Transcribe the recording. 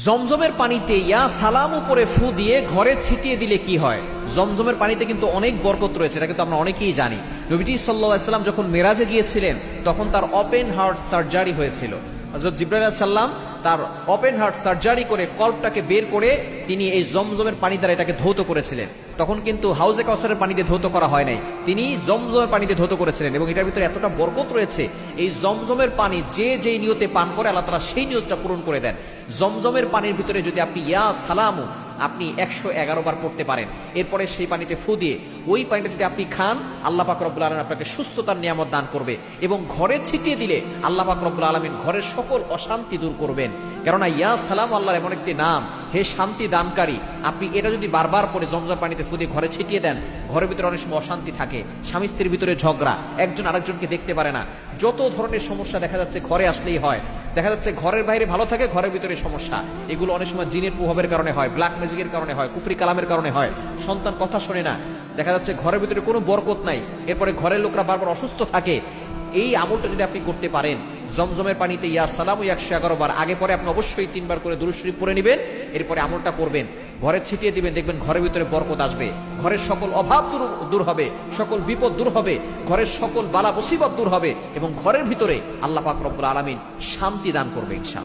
জমজমের পানিতে ইয়া সালাম উপরে ফু দিয়ে ঘরে ছিটিয়ে দিলে কি হয়? জমজমের পানিতে কিন্তু অনেক বরকত রয়েছে, এটা কিন্তু আমরা অনেকেই জানি। নবীজি সাল্লাল্লাহু আলাইহি সাল্লাম যখন মেরাজে গিয়েছিলেন তখন তার ওপেন হার্ট সার্জারি হয়েছিল। হযরত জিবরাইল আলাইহিস সালাম তার ওপেন হার্ট সার্জারি করে কল্পটাকে বের করে তিনি এই জমজমের পানি দ্বারা এটাকে ধৌত করেছিলেন। তখন কিন্তু হাউজে কাউসারের পানি দিয়ে ধৌত করা হয় নাই, তিনি জমজমের পানিতে ধৌত করেছিলেন। এবং এটার ভিতরে এতটা বরকত রয়েছে, এই জমজমের পানি যে যেই নিয়তে পান করে আল্লাহ তাআলা সেই নিয়তটা পূরণ করে দেন। জমজমের পানির ভিতরে যদি আপনি ইয়া সালামু আপনি 111 বার পড়তে পারেন, এরপরে সেই পানিতে ফু দিয়ে ওই পানিটা যদি আপনি খান, আল্লাহ পাক রব্বুল আলামিন আপনাকে সুস্থতার নিয়ামত দান করবে। এবং ঘরে ছিটিয়ে দিলে আল্লাহ পাক রব্বুল আলামিন ঘরের সকল অশান্তি দূর করবেন। কেননা ইয়া সালাম আল্লাহর এমন একটি নাম, হে শান্তি দানকারী। আপনি এটা যদি বারবার পরে জমজম পানিতে ফু দিয়ে ঘরে ছিটিয়ে দেন, ঘরের ভিতরে অনেক সময় অশান্তি থাকে, স্বামী স্ত্রীর ভিতরে ঝগড়া, একজন আরেকজনকে দেখতে পারে না, যত ধরনের সমস্যা দেখা যাচ্ছে ঘরে আসলেই হয়। দেখা যাচ্ছে ঘরের বাইরে ভালো থাকে, ঘরের ভিতরে সমস্যা। এগুলো অনেক সময় জিনের প্রভাবের কারণে হয়, ব্ল্যাক ম্যাজিকের কারণে হয়, কুফরি কালামের কারণে হয়, সন্তান কথা শোনে না, দেখা যাচ্ছে ঘরের ভিতরে কোনো বরকত নাই, এরপরে ঘরের লোকরা বারবার অসুস্থ থাকে। এই আমলটা যদি আপনি করতে পারেন, জমজমের পানিতে ইয়া সালামু 111 বার, আগে পরে আপনি অবশ্যই 3 বার করে দুরূদ শরীফ পড়ে নেবেন, এরপরে আমলটা করবেন, ঘরে ছিটিয়ে দিবেন, দেখবেন ঘরের ভিতরে বরকত আসবে, ঘরের সকল অভাব দূর হবে, সকল বিপদ দূর হবে, ঘরের সকল বালা মুসিবত দূর হবে, এবং ঘরের ভিতরে আল্লাহ পাক রব্বুল আলামিন শান্তি দান করবে ইনশাআল্লাহ।